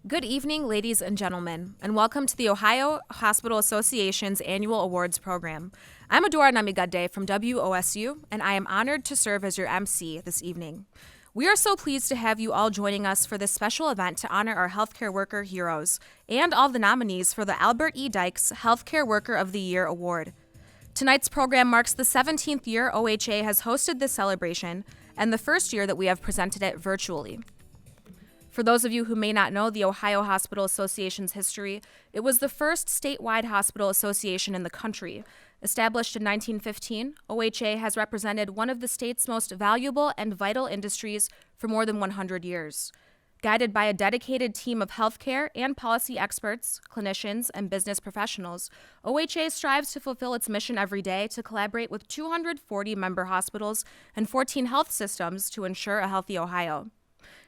Good evening, ladies and gentlemen, and welcome to the Ohio Hospital Association's annual awards program. I'm Adora Namigade from WOSU, and I am honored to serve as your MC this evening. We are so pleased to have you all joining us for this special event to honor our healthcare worker heroes and all the nominees for the Albert E. Dyckes Health Care Worker of the Year Award. Tonight's program marks the 17th year OHA has hosted this celebration and the first year that we have presented it virtually. For those of you who may not know the Ohio Hospital Association's history, it was the first statewide hospital association in the country. Established in 1915, OHA has represented one of the state's most valuable and vital industries for more than 100 years. Guided by a dedicated team of healthcare and policy experts, clinicians, and business professionals, OHA strives to fulfill its mission every day to collaborate with 240 member hospitals and 14 health systems to ensure a healthy Ohio.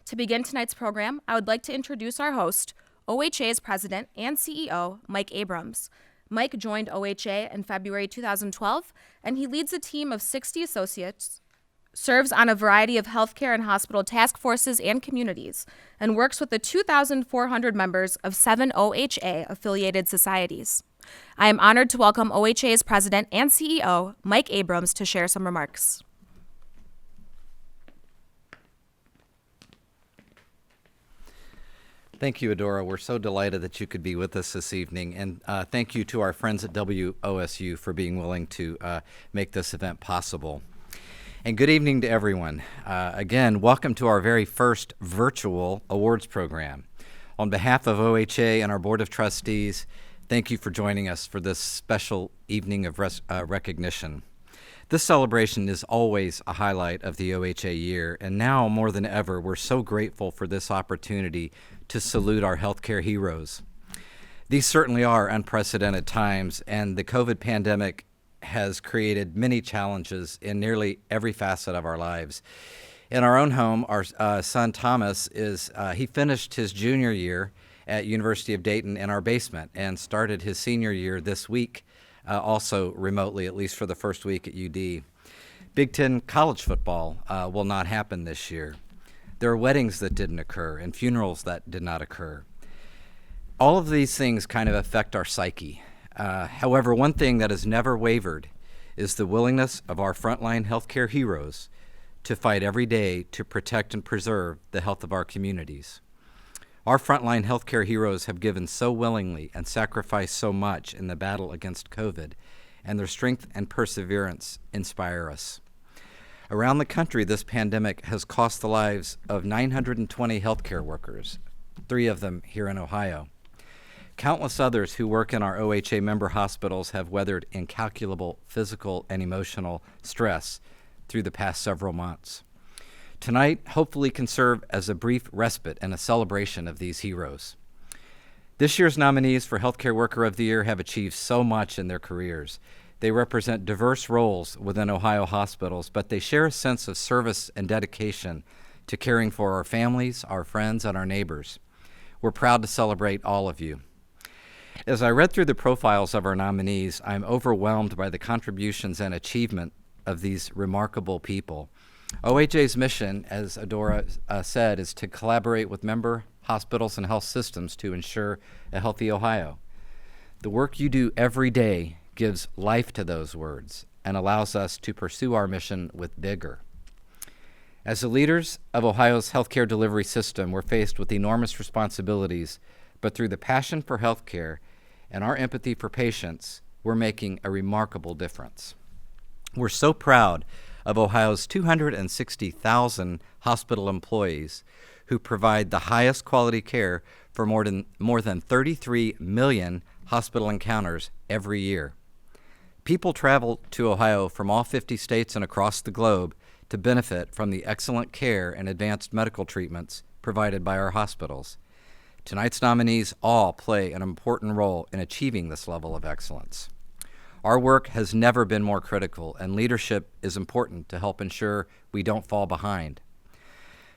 To begin tonight's program, I would like to introduce our host, OHA's president and CEO, Mike Abrams. Mike joined OHA in February 2012, and he leads a team of 60 associates, serves on a variety of healthcare and hospital task forces and communities, and works with the 2,400 members of 7 OHA-affiliated societies. I am honored to welcome OHA's president and CEO, Mike Abrams, to share some remarks. Thank you, Adora. We're so delighted that you could be with us this evening. And thank you to our friends at WOSU for being willing to make this event possible. And good evening to everyone. Again, welcome to our very first virtual awards program. On behalf of OHA and our Board of Trustees, thank you for joining us for this special evening of recognition. This celebration is always a highlight of the OHA year, and now more than ever, we're so grateful for this opportunity to salute our healthcare heroes. These certainly are unprecedented times, and the COVID pandemic has created many challenges in nearly every facet of our lives. In our own home, our son Thomas he finished his junior year at University of Dayton in our basement and started his senior year this week, also remotely, at least for the first week at UD. Big Ten college football will not happen this year. There are weddings that didn't occur and funerals that did not occur. All of these things kind of affect our psyche. However, one thing that has never wavered is the willingness of our frontline healthcare heroes to fight every day to protect and preserve the health of our communities. Our frontline healthcare heroes have given so willingly and sacrificed so much in the battle against COVID, and their strength and perseverance inspire us. Around the country, this pandemic has cost the lives of 920 healthcare workers, 3 of them here in Ohio. Countless others who work in our OHA member hospitals have weathered incalculable physical and emotional stress through the past several months. Tonight, hopefully, can serve as a brief respite and a celebration of these heroes. This year's nominees for Healthcare Worker of the Year have achieved so much in their careers. They represent diverse roles within Ohio hospitals, but they share a sense of service and dedication to caring for our families, our friends, and our neighbors. We're proud to celebrate all of you. As I read through the profiles of our nominees, I'm overwhelmed by the contributions and achievement of these remarkable people. OHA's mission, as Adora said, is to collaborate with member hospitals and health systems to ensure a healthy Ohio. The work you do every day gives life to those words and allows us to pursue our mission with vigor. As the leaders of Ohio's healthcare delivery system, we're faced with enormous responsibilities, but through the passion for healthcare and our empathy for patients, we're making a remarkable difference. We're so proud of Ohio's 260,000 hospital employees who provide the highest quality care for more than 33 million hospital encounters every year. People travel to Ohio from all 50 states and across the globe to benefit from the excellent care and advanced medical treatments provided by our hospitals. Tonight's nominees all play an important role in achieving this level of excellence. Our work has never been more critical, and leadership is important to help ensure we don't fall behind.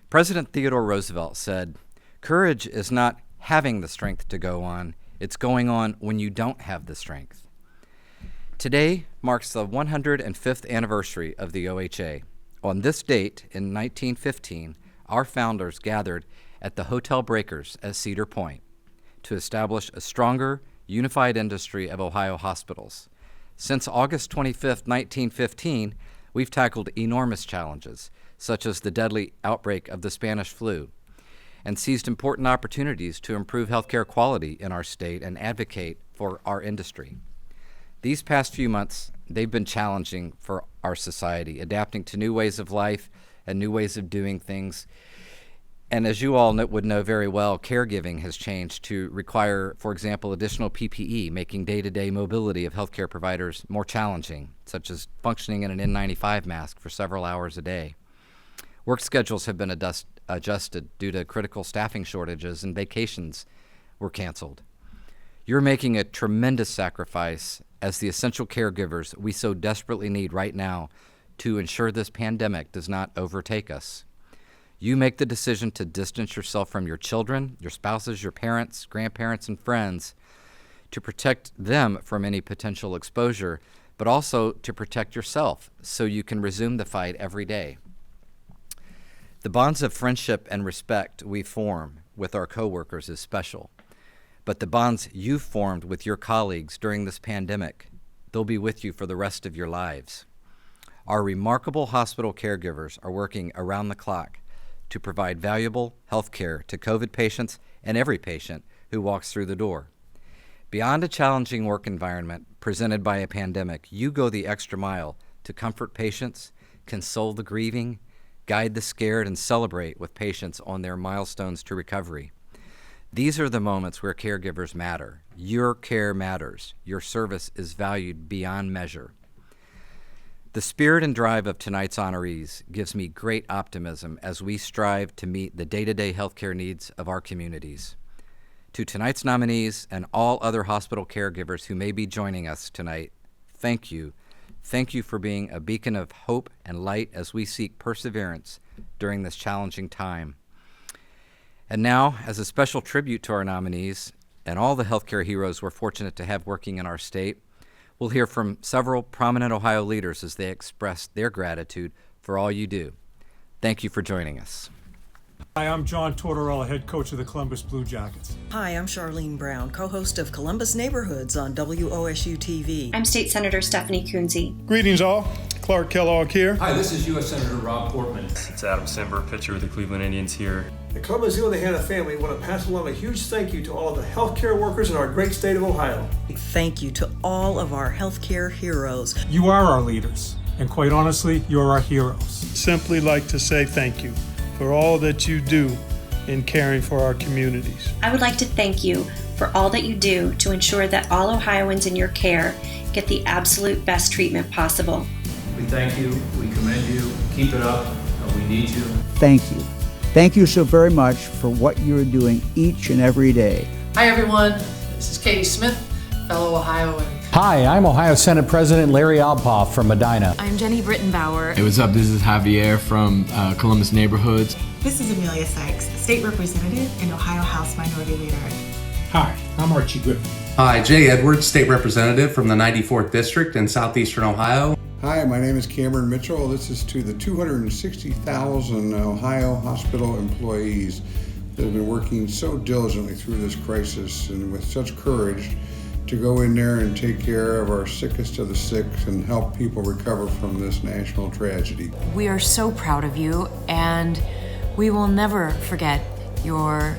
President Theodore Roosevelt said, "Courage is not having the strength to go on, it's going on when you don't have the strength." Today marks the 105th anniversary of the OHA. On this date in 1915, our founders gathered at the Hotel Breakers at Cedar Point to establish a stronger, unified industry of Ohio hospitals. Since August 25, 1915, we've tackled enormous challenges, such as the deadly outbreak of the Spanish flu, and seized important opportunities to improve healthcare quality in our state and advocate for our industry. These past few months, they've been challenging for our society, adapting to new ways of life and new ways of doing things. And as you all would know very well, caregiving has changed to require, for example, additional PPE, making day-to-day mobility of healthcare providers more challenging, such as functioning in an N95 mask for several hours a day. Work schedules have been adjusted due to critical staffing shortages, and vacations were canceled. You're making a tremendous sacrifice as the essential caregivers we so desperately need right now to ensure this pandemic does not overtake us. You make the decision to distance yourself from your children, your spouses, your parents, grandparents, and friends to protect them from any potential exposure, but also to protect yourself so you can resume the fight every day. The bonds of friendship and respect we form with our coworkers is special, but the bonds you've formed with your colleagues during this pandemic, they'll be with you for the rest of your lives. Our remarkable hospital caregivers are working around the clock to provide valuable health care to COVID patients and every patient who walks through the door. Beyond a challenging work environment presented by a pandemic, you go the extra mile to comfort patients, console the grieving, guide the scared, and celebrate with patients on their milestones to recovery. These are the moments where caregivers matter. Your care matters. Your service is valued beyond measure. The spirit and drive of tonight's honorees gives me great optimism as we strive to meet the day-to-day healthcare needs of our communities. To tonight's nominees and all other hospital caregivers who may be joining us tonight, thank you. Thank you for being a beacon of hope and light as we seek perseverance during this challenging time. And now, as a special tribute to our nominees and all the healthcare heroes we're fortunate to have working in our state, we'll hear from several prominent Ohio leaders as they express their gratitude for all you do. Thank you for joining us. Hi, I'm John Tortorella, head coach of the Columbus Blue Jackets. Hi, I'm Charlene Brown, co-host of Columbus Neighborhoods on WOSU TV. I'm State Senator Stephanie Coonsey. Greetings all. Clark Kellogg here. Hi, this is U.S. Senator Rob Portman. It's Adam Simber, pitcher with the Cleveland Indians here. The Columbus Zoo and the Hanna family want to pass along a huge thank you to all of the healthcare workers in our great state of Ohio. Thank you to all of our healthcare heroes. You are our leaders, and quite honestly, you're our heroes. Simply like to say thank you for all that you do in caring for our communities. I would like to thank you for all that you do to ensure that all Ohioans in your care get the absolute best treatment possible. We thank you, we commend you, keep it up, we need you. Thank you. Thank you so very much for what you're doing each and every day. Hi everyone, this is Katie Smith, fellow Ohioan. Hi, I'm Ohio Senate President Larry Alpoff from Medina. I'm Jenny Brittenbauer. Hey, what's up? This is Javier from Columbus Neighborhoods. This is Amelia Sykes, State Representative and Ohio House Minority Leader. Hi, I'm Archie Griffin. Hi, Jay Edwards, State Representative from the 94th District in Southeastern Ohio. Hi, my name is Cameron Mitchell. This is to the 260,000 Ohio hospital employees that have been working so diligently through this crisis and with such courage to go in there and take care of our sickest of the sick and help people recover from this national tragedy. We are so proud of you, and we will never forget your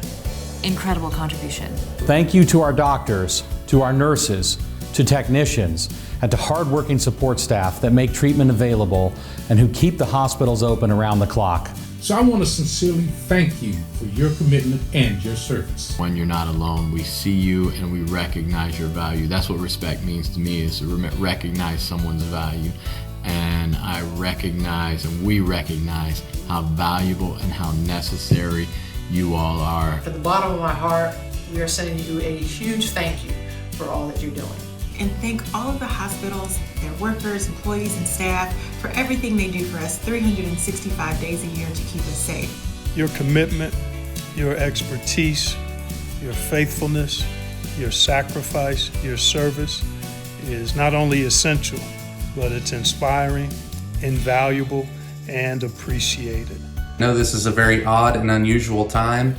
incredible contribution. Thank you to our doctors, to our nurses, to technicians, and to hardworking support staff that make treatment available and who keep the hospitals open around the clock. So I want to sincerely thank you for your commitment and your service. When you're not alone, we see you and we recognize your value. That's what respect means to me, is to recognize someone's value. And I recognize and we recognize how valuable and how necessary you all are. From the bottom of my heart, we are sending you a huge thank you for all that you're doing. And thank all of the hospitals, their workers, employees, and staff for everything they do for us 365 days a year to keep us safe. Your commitment, your expertise, your faithfulness, your sacrifice, your service is not only essential, but it's inspiring, invaluable, and appreciated. I know this is a very odd and unusual time,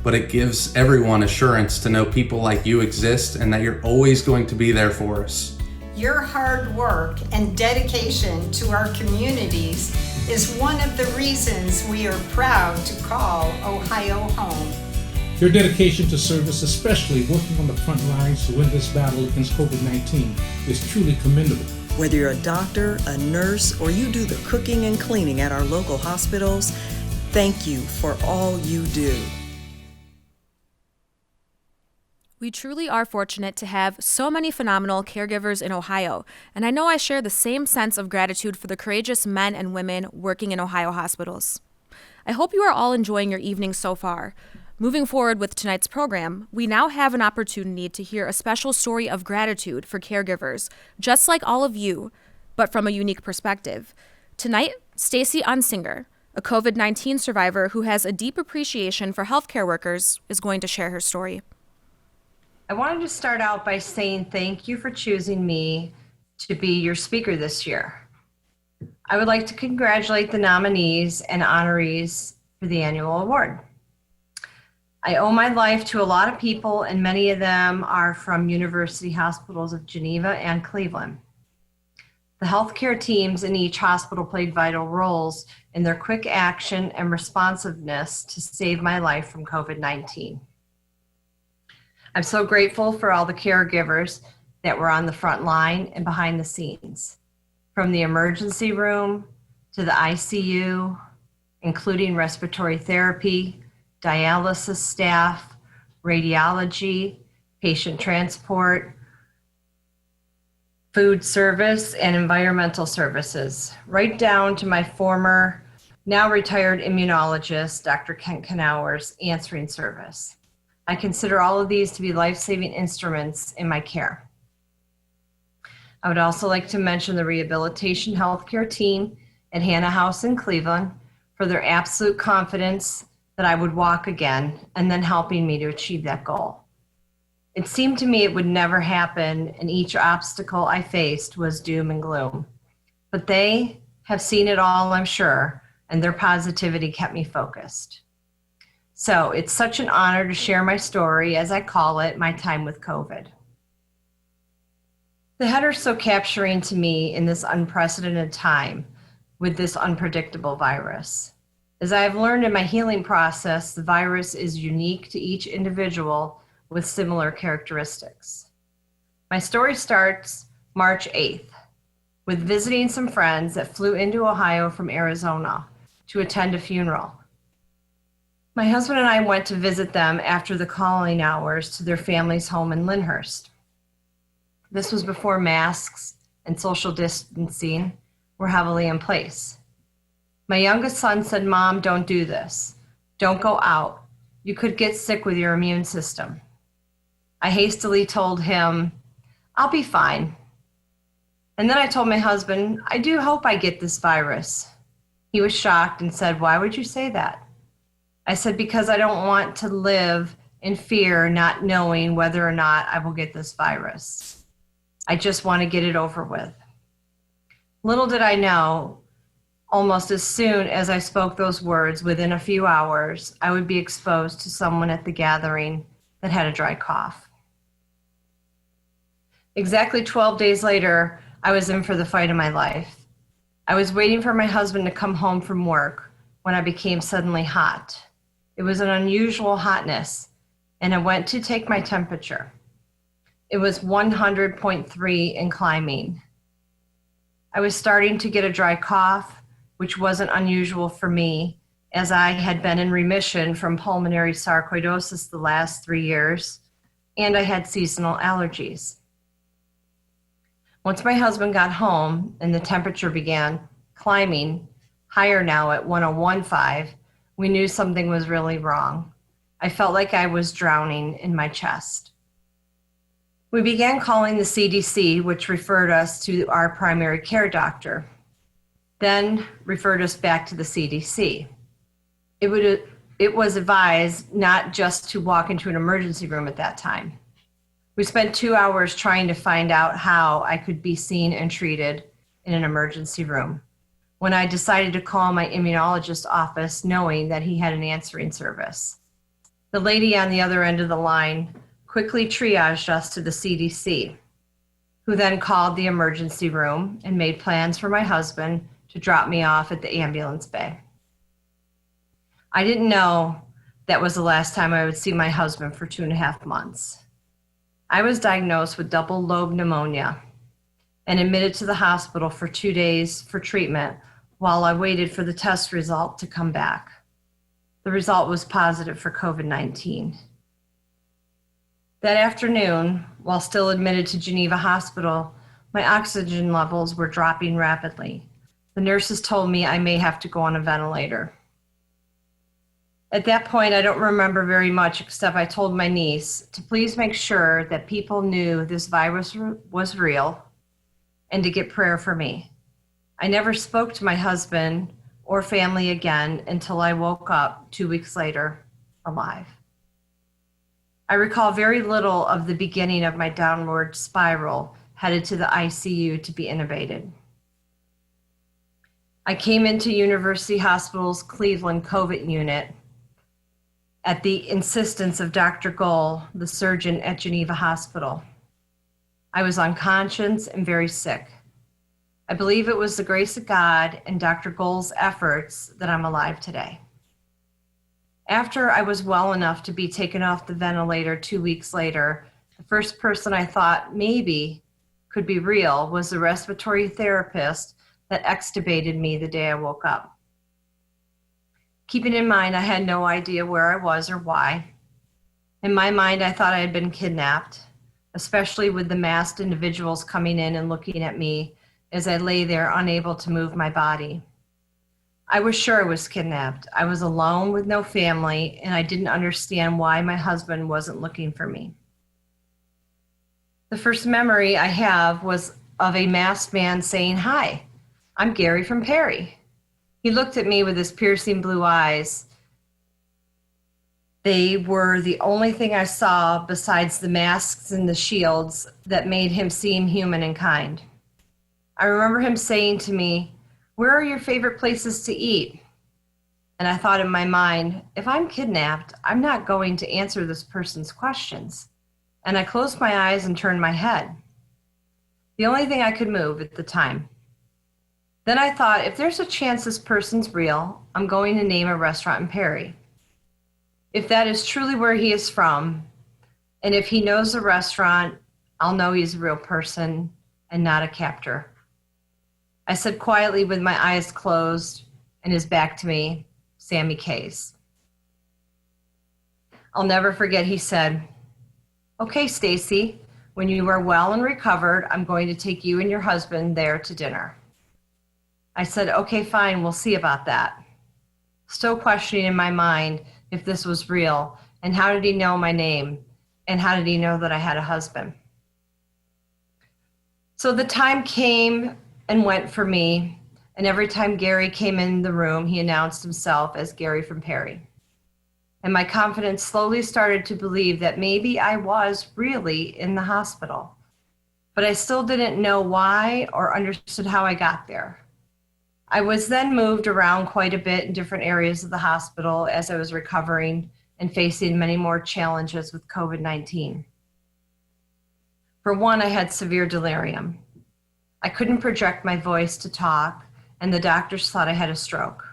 but it gives everyone assurance to know people like you exist and that you're always going to be there for us. Your hard work and dedication to our communities is one of the reasons we are proud to call Ohio home. Your dedication to service, especially working on the front lines to win this battle against COVID-19, is truly commendable. Whether you're a doctor, a nurse, or you do the cooking and cleaning at our local hospitals, thank you for all you do. We truly are fortunate to have so many phenomenal caregivers in Ohio, and I know I share the same sense of gratitude for the courageous men and women working in Ohio hospitals. I hope you are all enjoying your evening so far. Moving forward with tonight's program, we now have an opportunity to hear a special story of gratitude for caregivers, just like all of you, but from a unique perspective. Tonight, Stacy Unsinger, a COVID-19 survivor who has a deep appreciation for healthcare workers, is going to share her story. I wanted to start out by saying thank you for choosing me to be your speaker this year. I would like to congratulate the nominees and honorees for the annual award. I owe my life to a lot of people, and many of them are from University Hospitals of Geneva and Cleveland. The healthcare teams in each hospital played vital roles in their quick action and responsiveness to save my life from COVID-19. I'm so grateful for all the caregivers that were on the front line and behind the scenes, from the emergency room to the ICU, including respiratory therapy, dialysis staff, radiology, patient transport, food service, and environmental services, right down to my former, now retired immunologist, Dr. Kent Knauer's answering service. I consider all of these to be life-saving instruments in my care. I would also like to mention the rehabilitation healthcare team at Hannah House in Cleveland for their absolute confidence that I would walk again, and then helping me to achieve that goal. It seemed to me it would never happen, and each obstacle I faced was doom and gloom. But they have seen it all, I'm sure, and their positivity kept me focused. So it's such an honor to share my story, as I call it, my time with COVID. The header is so capturing to me in this unprecedented time with this unpredictable virus. As I have learned in my healing process, the virus is unique to each individual with similar characteristics. My story starts March 8th with visiting some friends that flew into Ohio from Arizona to attend a funeral. My husband and I went to visit them after the calling hours to their family's home in Lyndhurst. This was before masks and social distancing were heavily in place. My youngest son said, "Mom, don't do this. Don't go out. You could get sick with your immune system." I hastily told him, "I'll be fine." And then I told my husband, "I do hope I get this virus." He was shocked and said, "Why would you say that?" I said, "Because I don't want to live in fear, not knowing whether or not I will get this virus. I just want to get it over with." Little did I know, almost as soon as I spoke those words, within a few hours, I would be exposed to someone at the gathering that had a dry cough. Exactly 12 days later, I was in for the fight of my life. I was waiting for my husband to come home from work when I became suddenly hot. It was an unusual hotness, and I went to take my temperature. It was 100.3 and climbing. I was starting to get a dry cough, which wasn't unusual for me, as I had been in remission from pulmonary sarcoidosis the last 3 years, and I had seasonal allergies. Once my husband got home and the temperature began climbing, higher now at 101.5, we knew something was really wrong. I felt like I was drowning in my chest. We began calling the CDC, which referred us to our primary care doctor, then referred us back to the CDC. It was advised not just to walk into an emergency room at that time. We spent 2 hours trying to find out how I could be seen and treated in an emergency room, when I decided to call my immunologist's office knowing that he had an answering service. The lady on the other end of the line quickly triaged us to the CDC, who then called the emergency room and made plans for my husband to drop me off at the ambulance bay. I didn't know that was the last time I would see my husband for 2.5 months. I was diagnosed with double lobe pneumonia and admitted to the hospital for 2 days for treatment while I waited for the test result to come back. The result was positive for COVID-19. That afternoon, while still admitted to Geneva Hospital, my oxygen levels were dropping rapidly. The nurses told me I may have to go on a ventilator. At that point, I don't remember very much, except I told my niece to please make sure that people knew this virus was real and to get prayer for me. I never spoke to my husband or family again until I woke up 2 weeks later, alive. I recall very little of the beginning of my downward spiral, headed to the ICU to be intubated. I came into University Hospital's Cleveland COVID unit at the insistence of Dr. Goll, the surgeon at Geneva Hospital. I was unconscious and very sick. I believe it was the grace of God and Dr. Goll's efforts that I'm alive today. After I was well enough to be taken off the ventilator 2 weeks later, the first person I thought maybe could be real was the respiratory therapist that extubated me the day I woke up. Keeping in mind, I had no idea where I was or why. In my mind, I thought I had been kidnapped, especially with the masked individuals coming in and looking at me as I lay there unable to move my body. I was sure I was kidnapped. I was alone with no family, and I didn't understand why my husband wasn't looking for me. The first memory I have was of a masked man saying, "Hi, I'm Gary from Perry." He looked at me with his piercing blue eyes. They were the only thing I saw besides the masks and the shields that made him seem human and kind. I remember him saying to me, "Where are your favorite places to eat?" And I thought in my mind, if I'm kidnapped, I'm not going to answer this person's questions. And I closed my eyes and turned my head. The only thing I could move at the time. Then I thought, if there's a chance this person's real, I'm going to name a restaurant in Perry. If that is truly where he is from, and if he knows the restaurant, I'll know he's a real person and not a captor. I said quietly with my eyes closed and his back to me, "Sammy Case." I'll never forget he said, "Okay, Stacy, when you are well and recovered, I'm going to take you and your husband there to dinner." I said, "Okay, fine, we'll see about that." Still questioning in my mind if this was real, and how did he know my name, and how did he know that I had a husband? So the time came and went for me, and every time Gary came in the room, he announced himself as Gary from Perry. And my confidence slowly started to believe that maybe I was really in the hospital, but I still didn't know why or understood how I got there. I was then moved around quite a bit in different areas of the hospital as I was recovering and facing many more challenges with COVID-19. For one, I had severe delirium. I couldn't project my voice to talk, and the doctors thought I had a stroke.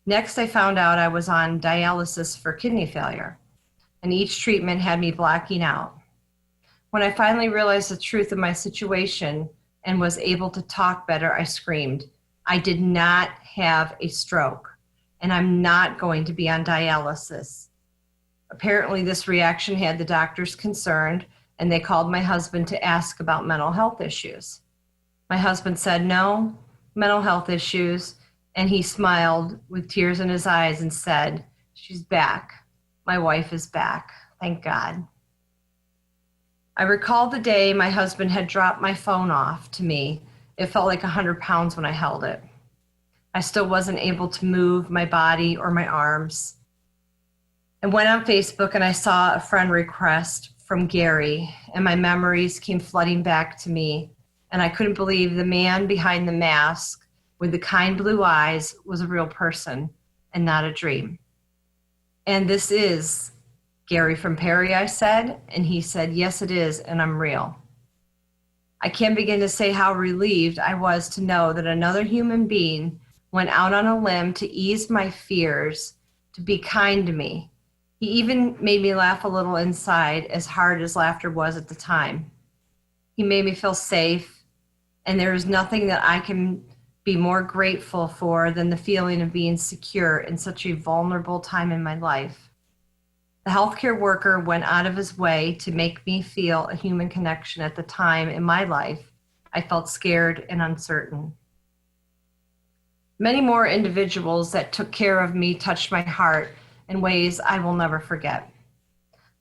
Next, I found out I was on dialysis for kidney failure, and each treatment had me blacking out. When I finally realized the truth of my situation and was able to talk better, I screamed, "I did not have a stroke, and I'm not going to be on dialysis." Apparently, this reaction had the doctors concerned, and they called my husband to ask about mental health issues. My husband said, "No mental health issues," and he smiled with tears in his eyes and said, "She's back. My wife is back. Thank God." I recall the day my husband had dropped my phone off to me. It felt like 100 pounds when I held it. I still wasn't able to move my body or my arms. I went on Facebook and I saw a friend request from Gary, and my memories came flooding back to me, and I couldn't believe the man behind the mask with the kind blue eyes was a real person and not a dream. And this is Gary from Perry, I said, and he said, yes, it is, and I'm real. I can't begin to say how relieved I was to know that another human being went out on a limb to ease my fears, to be kind to me. He even made me laugh a little inside, as hard as laughter was at the time. He made me feel safe, and there is nothing that I can be more grateful for than the feeling of being secure in such a vulnerable time in my life. The healthcare worker went out of his way to make me feel a human connection at the time in my life I felt scared and uncertain. Many more individuals that took care of me touched my heart in ways I will never forget.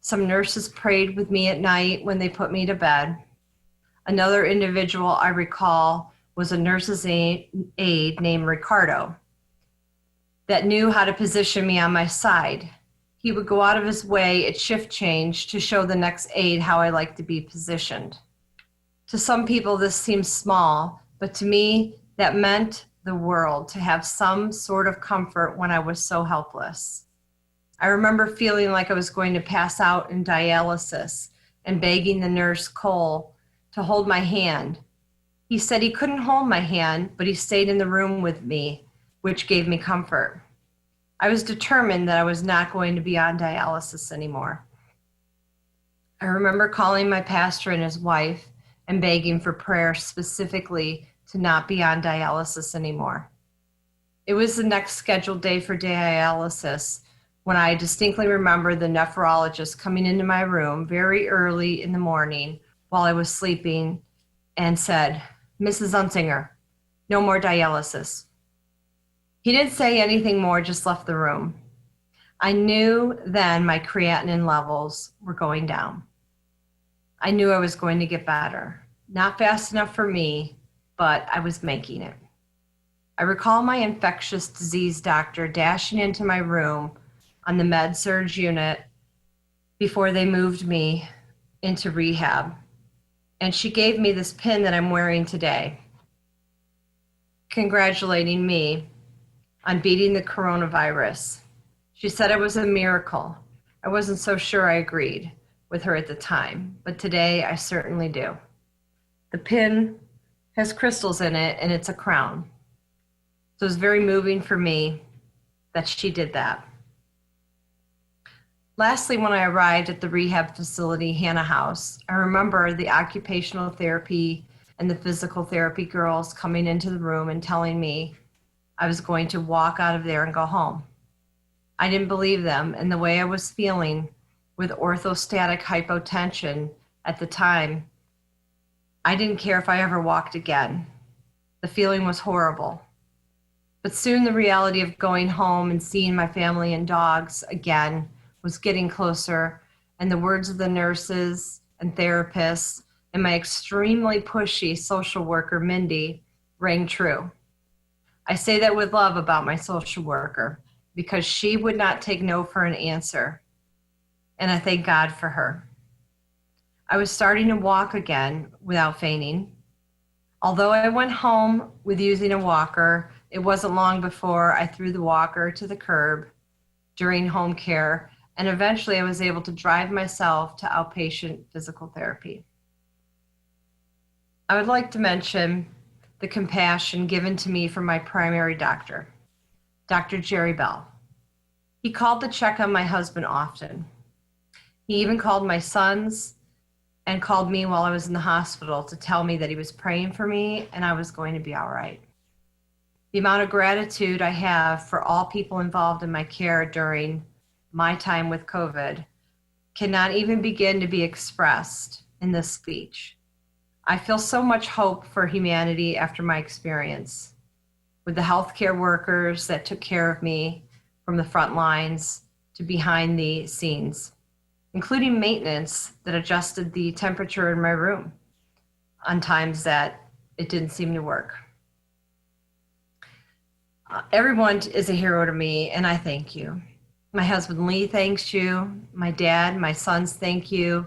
Some nurses prayed with me at night when they put me to bed. Another individual I recall was a nurse's aide named Ricardo that knew how to position me on my side. He would go out of his way at shift change to show the next aide how I like to be positioned. To some people, this seems small, but to me, that meant the world to have some sort of comfort when I was so helpless. I remember feeling like I was going to pass out in dialysis and begging the nurse, Cole, to hold my hand. He said he couldn't hold my hand, but he stayed in the room with me, which gave me comfort. I was determined that I was not going to be on dialysis anymore. I remember calling my pastor and his wife and begging for prayer specifically to not be on dialysis anymore. It was the next scheduled day for dialysis when I distinctly remember the nephrologist coming into my room very early in the morning while I was sleeping and said, "Mrs. Unsinger, no more dialysis." He didn't say anything more, just left the room. I knew then my creatinine levels were going down. I knew I was going to get better. Not fast enough for me, but I was making it. I recall my infectious disease doctor dashing into my room on the med-surg unit before they moved me into rehab. And she gave me this pin that I'm wearing today, congratulating me on beating the coronavirus. She said it was a miracle. I wasn't so sure I agreed with her at the time, but today I certainly do. The pin has crystals in it and it's a crown. So it's very moving for me that she did that. Lastly, when I arrived at the rehab facility, Hannah House, I remember the occupational therapy and the physical therapy girls coming into the room and telling me I was going to walk out of there and go home. I didn't believe them, and the way I was feeling with orthostatic hypotension at the time, I didn't care if I ever walked again. The feeling was horrible. But soon the reality of going home and seeing my family and dogs again was getting closer, and the words of the nurses and therapists and my extremely pushy social worker, Mindy, rang true. I say that with love about my social worker because she would not take no for an answer, and I thank God for her. I was starting to walk again without fainting. Although I went home with using a walker, it wasn't long before I threw the walker to the curb during home care, and eventually I was able to drive myself to outpatient physical therapy. I would like to mention the compassion given to me from my primary doctor, Dr. Jerry Bell. He called to check on my husband often. He even called my sons and called me while I was in the hospital to tell me that he was praying for me and I was going to be all right. The amount of gratitude I have for all people involved in my care during my time with COVID cannot even begin to be expressed in this speech. I feel so much hope for humanity after my experience with the healthcare workers that took care of me from the front lines to behind the scenes, including maintenance that adjusted the temperature in my room on times that it didn't seem to work. Everyone is a hero to me, and I thank you. My husband Lee thanks you. My dad, my sons thank you.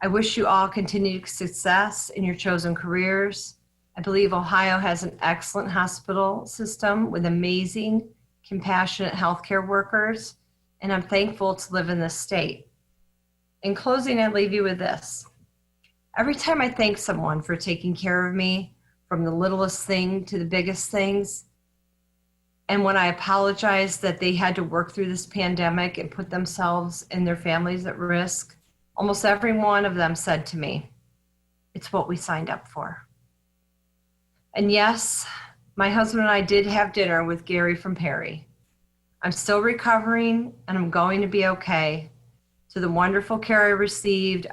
I wish you all continued success in your chosen careers. I believe Ohio has an excellent hospital system with amazing, compassionate healthcare workers, and I'm thankful to live in this state. In closing, I leave you with this. Every time I thank someone for taking care of me, from the littlest thing to the biggest things, and when I apologize that they had to work through this pandemic and put themselves and their families at risk, almost every one of them said to me, "It's what we signed up for." And yes, my husband and I did have dinner with Gary from Perry. I'm still recovering and I'm going to be okay. To the wonderful care I received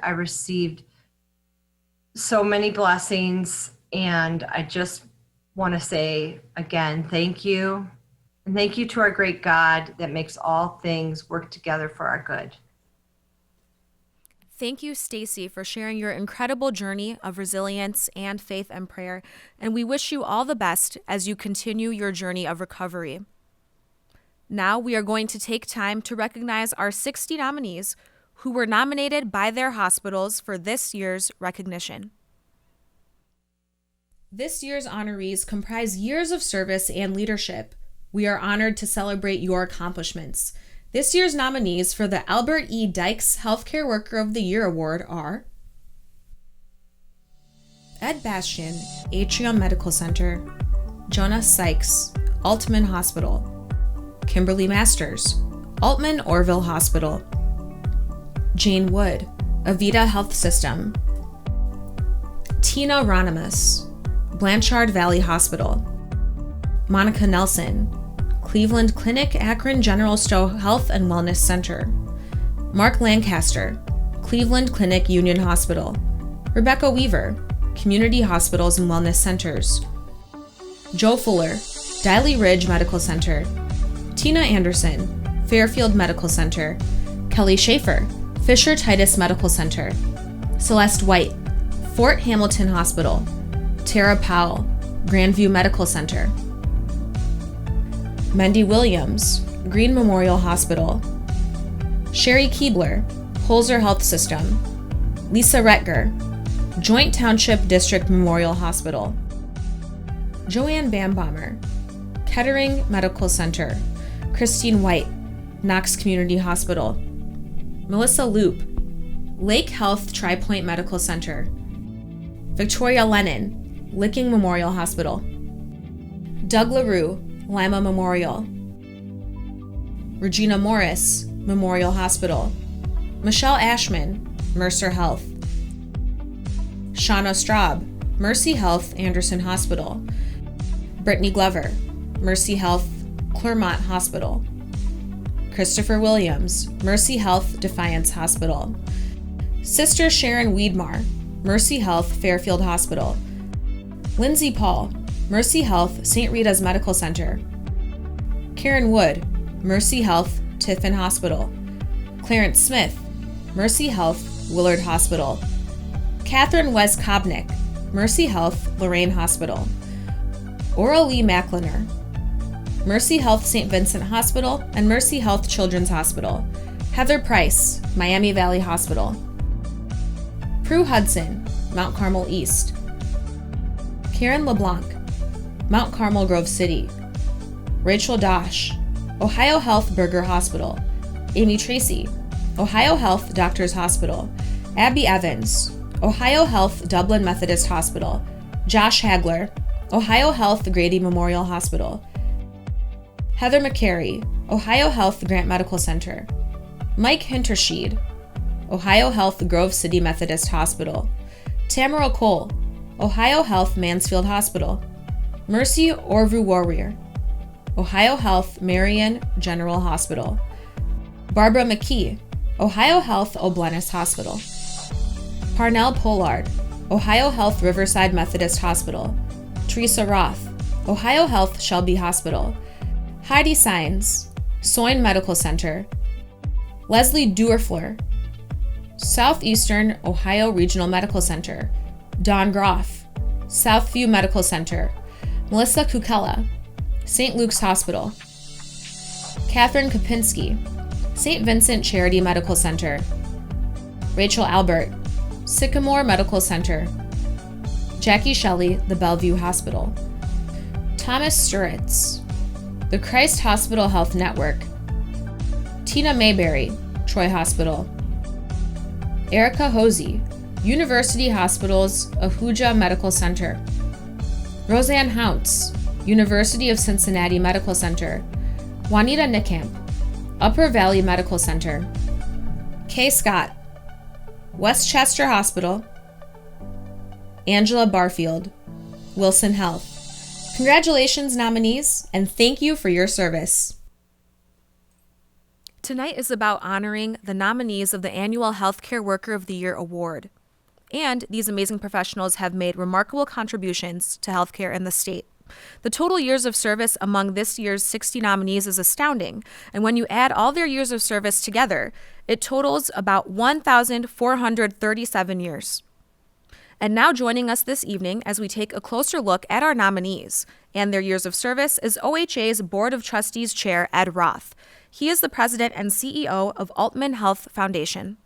so many blessings, and I just want to say again, thank you. And thank you to our great God that makes all things work together for our good. Thank you, Stacy, for sharing your incredible journey of resilience and faith and prayer, and we wish you all the best as you continue your journey of recovery. Now we are going to take time to recognize our 60 nominees who were nominated by their hospitals for this year's recognition. This year's honorees comprise years of service and leadership. We are honored to celebrate your accomplishments. This year's nominees for the Albert E. Dyckes Health Care Worker of the Year Award are Ed Bastian, Atrium Medical Center; Jonas Sykes, Altman Hospital; Kimberly Masters, Altman Orville Hospital; Jane Wood, Avita Health System; Tina Ronimus, Blanchard Valley Hospital; Monica Nelson, Cleveland Clinic Akron General Stowe Health and Wellness Center; Mark Lancaster, Cleveland Clinic Union Hospital; Rebecca Weaver, Community Hospitals and Wellness Centers; Joe Fuller, Diley Ridge Medical Center; Tina Anderson, Fairfield Medical Center; Kelly Schaefer, Fisher Titus Medical Center; Celeste White, Fort Hamilton Hospital; Tara Powell, Grandview Medical Center; Mendy Williams, Green Memorial Hospital; Sherry Keebler, Holzer Health System; Lisa Retger, Joint Township District Memorial Hospital; Joanne Bambommer, Kettering Medical Center; Christine White, Knox Community Hospital; Melissa Loop, Lake Health Tri-Point Medical Center; Victoria Lennon, Licking Memorial Hospital; Doug LaRue, Lima Memorial; Regina Morris, Memorial Hospital; Michelle Ashman, Mercer Health; Shauna Straub, Mercy Health Anderson Hospital; Brittany Glover, Mercy Health Clermont Hospital; Christopher Williams, Mercy Health Defiance Hospital; Sister Sharon Weedmar, Mercy Health Fairfield Hospital; Lindsay Paul, Mercy Health St. Rita's Medical Center; Karen Wood, Mercy Health Tiffin Hospital; Clarence Smith, Mercy Health Willard Hospital; Catherine Wes Kobnick, Mercy Health Lorraine Hospital; Ora Lee Mackliner, Mercy Health St. Vincent Hospital and Mercy Health Children's Hospital; Heather Price, Miami Valley Hospital; Prue Hudson, Mount Carmel East; Karen LeBlanc, Mount Carmel Grove City; Rachel Dosh, Ohio Health Burger Hospital; Amy Tracy, Ohio Health Doctors Hospital; Abby Evans, Ohio Health Dublin Methodist Hospital; Josh Hagler, Ohio Health Grady Memorial Hospital; Heather McCary, Ohio Health Grant Medical Center; Mike Hintersheed, Ohio Health Grove City Methodist Hospital; Tamara Cole, Ohio Health Mansfield Hospital; Mercy Orvu Warrior, Ohio Health Marion General Hospital; Barbara McKee, Ohio Health O'Blennis Hospital; Parnell Pollard, Ohio Health Riverside Methodist Hospital; Teresa Roth, Ohio Health Shelby Hospital; Heidi Sines, Soin Medical Center; Leslie Duerfler, Southeastern Ohio Regional Medical Center; Don Groff, Southview Medical Center; Melissa Kukela, St. Luke's Hospital; Catherine Kopinski, St. Vincent Charity Medical Center; Rachel Albert, Sycamore Medical Center; Jackie Shelley, the Bellevue Hospital; Thomas Sturitz, the Christ Hospital Health Network; Tina Mayberry, Troy Hospital; Erica Hosey, University Hospital's Ahuja Medical Center. Roseanne Hounts, University of Cincinnati Medical Center. Juanita Nickamp, Upper Valley Medical Center. Kay Scott, Westchester Hospital. Angela Barfield, Wilson Health. Congratulations, nominees, and thank you for your service. Tonight is about honoring the nominees of the annual Health Care Worker of the Year Award. And these amazing professionals have made remarkable contributions to healthcare in the state. The total years of service among this year's 60 nominees is astounding, and when you add all their years of service together, it totals about 1,437 years. And now joining us this evening as we take a closer look at our nominees and their years of service is OHA's Board of Trustees Chair, Ed Roth. He is the president and CEO of Altman Health Foundation.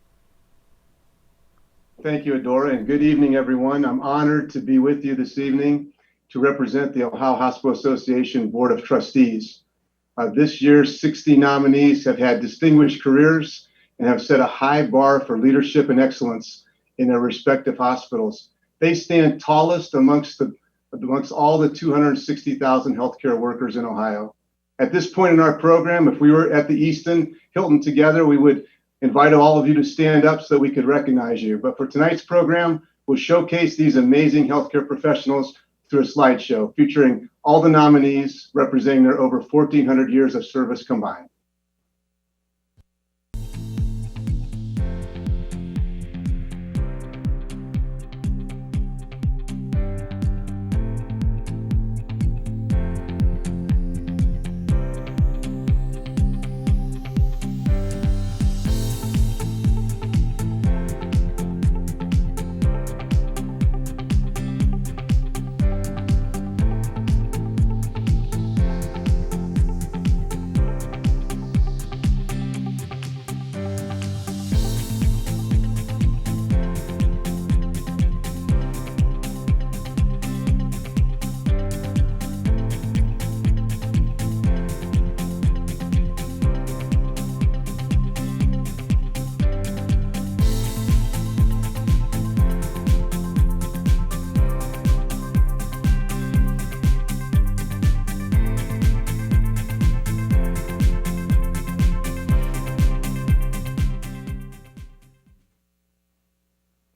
Thank you, Adora, and good evening, everyone. I'm honored to be with you this evening to represent the Ohio Hospital Association Board of Trustees. This year's 60 nominees have had distinguished careers and have set a high bar for leadership and excellence in their respective hospitals. They stand tallest amongst all the 260,000 healthcare workers in Ohio. At this point in our program, if we were at the Easton Hilton together, we would invite all of you to stand up so we could recognize you. But for tonight's program, we'll showcase these amazing healthcare professionals through a slideshow featuring all the nominees representing their over 1,400 years of service combined.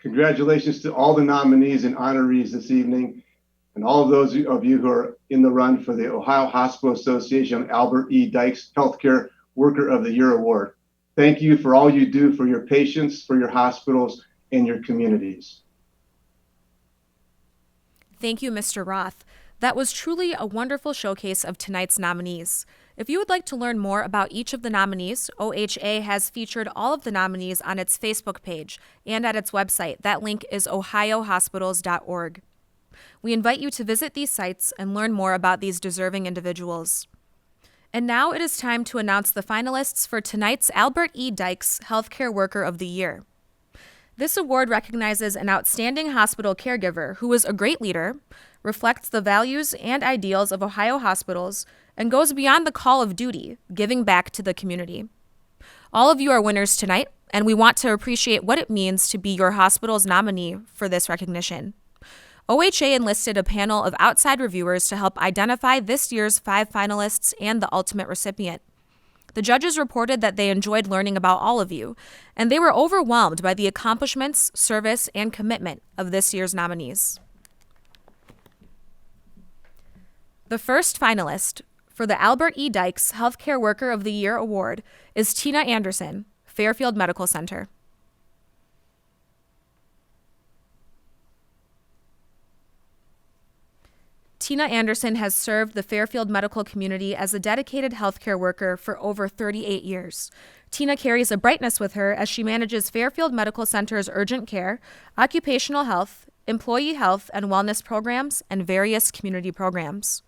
Congratulations to all the nominees and honorees this evening, and all of those of you who are in the run for the Ohio Hospital Association Albert E. Dyckes Health Care Worker of the Year Award. Thank you for all you do for your patients, for your hospitals, and your communities. Thank you, Mr. Roth. That was truly a wonderful showcase of tonight's nominees. If you would like to learn more about each of the nominees, OHA has featured all of the nominees on its Facebook page and at its website. That link is ohiohospitals.org. We invite you to visit these sites and learn more about these deserving individuals. And now it is time to announce the finalists for tonight's Albert E. Dyckes Health Care Worker of the Year. This award recognizes an outstanding hospital caregiver who is a great leader, reflects the values and ideals of Ohio hospitals, and goes beyond the call of duty, giving back to the community. All of you are winners tonight, and we want to appreciate what it means to be your hospital's nominee for this recognition. OHA enlisted a panel of outside reviewers to help identify this year's 5 finalists and the ultimate recipient. The judges reported that they enjoyed learning about all of you, and they were overwhelmed by the accomplishments, service, and commitment of this year's nominees. The first finalist for the Albert E. Dyckes Health Care Worker of the Year Award is Tina Anderson, Fairfield Medical Center. Tina Anderson has served the Fairfield medical community as a dedicated healthcare worker for over 38 years. Tina carries a brightness with her as she manages Fairfield Medical Center's urgent care, occupational health, employee health and wellness programs, and various community programs.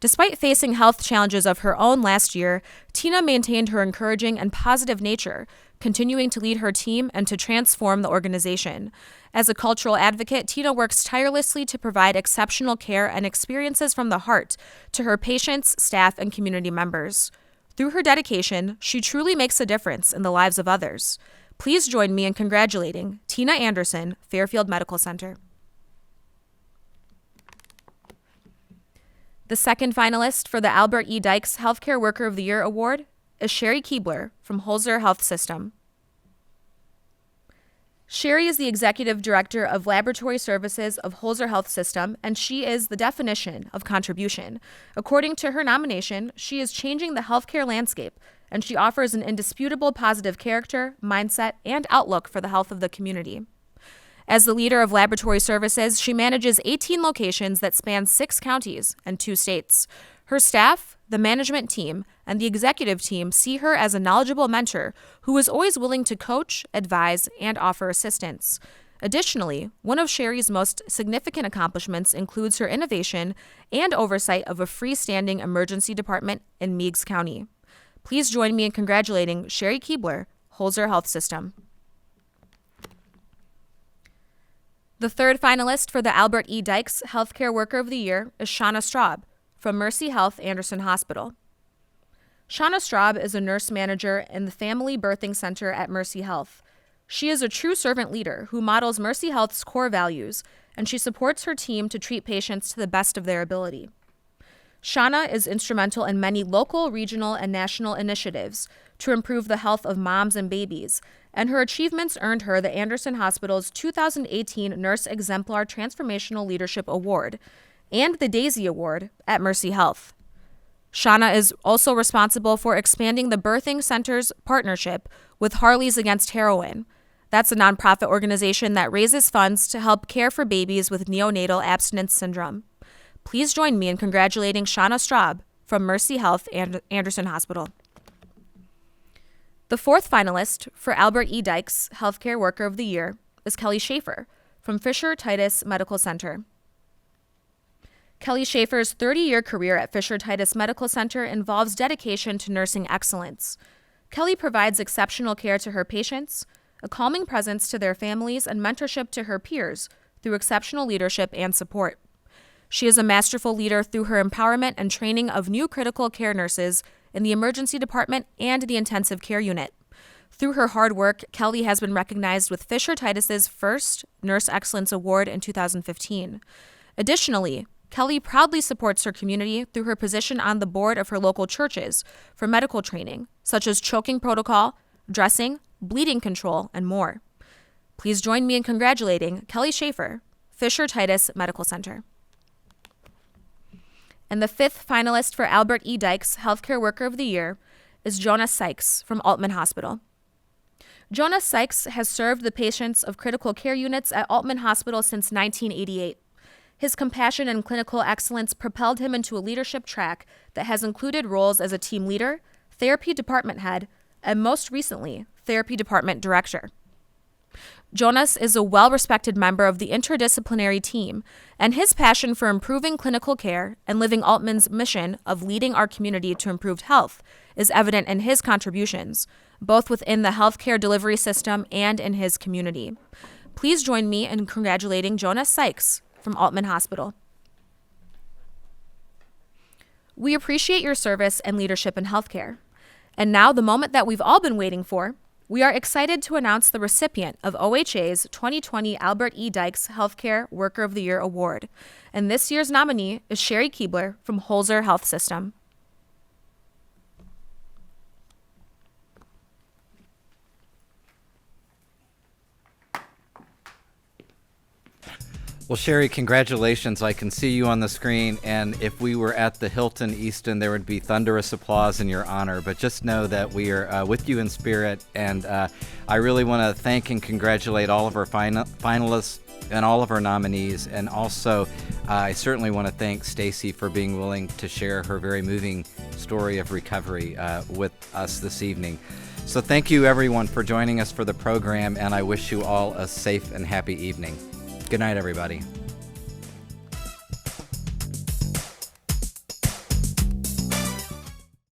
Despite facing health challenges of her own last year, Tina maintained her encouraging and positive nature, continuing to lead her team and to transform the organization. As a cultural advocate, Tina works tirelessly to provide exceptional care and experiences from the heart to her patients, staff, and community members. Through her dedication, she truly makes a difference in the lives of others. Please join me in congratulating Tina Anderson, Fairfield Medical Center. The second finalist for the Albert E. Dyckes Health Care Worker of the Year Award is Sherry Keebler from Holzer Health System. Sherry is the Executive Director of Laboratory Services of Holzer Health System, and she is the definition of contribution. According to her nomination, she is changing the healthcare landscape, and she offers an indisputable positive character, mindset, and outlook for the health of the community. As the leader of laboratory services, she manages 18 locations that span 6 counties and 2 states. Her staff, the management team, and the executive team see her as a knowledgeable mentor who is always willing to coach, advise, and offer assistance. Additionally, one of Sherry's most significant accomplishments includes her innovation and oversight of a freestanding emergency department in Meigs County. Please join me in congratulating Sherry Keebler, Holzer Health System. The third finalist for the Albert E. Dyckes Health Care Worker of the Year is Shauna Straub from Mercy Health Anderson Hospital. Shauna Straub is a nurse manager in the Family Birthing Center at Mercy Health. She is a true servant leader who models Mercy Health's core values, and she supports her team to treat patients to the best of their ability. Shauna is instrumental in many local, regional, and national initiatives to improve the health of moms and babies, and her achievements earned her the Anderson Hospital's 2018 Nurse Exemplar Transformational Leadership Award and the Daisy Award at Mercy Health. Shauna is also responsible for expanding the Birthing Center's partnership with Harleys Against Heroin. That's a nonprofit organization that raises funds to help care for babies with neonatal abstinence syndrome. Please join me in congratulating Shauna Straub from Mercy Health and Anderson Hospital. The fourth finalist for Albert E. Dyckes Healthcare Worker of the Year is Kelly Schaefer from Fisher Titus Medical Center. Kelly Schaefer's 30-year career at Fisher Titus Medical Center involves dedication to nursing excellence. Kelly provides exceptional care to her patients, a calming presence to their families, and mentorship to her peers through exceptional leadership and support. She is a masterful leader through her empowerment and training of new critical care nurses in the emergency department and the intensive care unit. Through her hard work, Kelly has been recognized with Fisher Titus's first Nurse Excellence Award in 2015. Additionally, Kelly proudly supports her community through her position on the board of her local churches for medical training, such as choking protocol, dressing, bleeding control, and more. Please join me in congratulating Kelly Schaefer, Fisher Titus Medical Center. And the fifth finalist for Albert E. Dyckes Healthcare Worker of the Year is Jonas Sykes from Altman Hospital. Jonas Sykes has served the patients of critical care units at Altman Hospital since 1988. His compassion and clinical excellence propelled him into a leadership track that has included roles as a team leader, therapy department head, and most recently, therapy department director. Jonas is a well-respected member of the interdisciplinary team, and his passion for improving clinical care and living Altman's mission of leading our community to improved health is evident in his contributions, both within the healthcare delivery system and in his community. Please join me in congratulating Jonas Sykes from Altman Hospital. We appreciate your service and leadership in healthcare. And now the moment that we've all been waiting for. We are excited to announce the recipient of OHA's 2020 Albert E. Dyckes Healthcare Worker of the Year Award. And this year's nominee is Sherry Keebler from Holzer Health System. Well, Sherry, congratulations. I can see you on the screen, and if we were at the Hilton Easton, there would be thunderous applause in your honor. But just know that we are with you in spirit, and I really want to thank and congratulate all of our finalists and all of our nominees. And also, I certainly want to thank Stacy for being willing to share her very moving story of recovery with us this evening. So thank you, everyone, for joining us for the program, and I wish you all a safe and happy evening. Good night, everybody.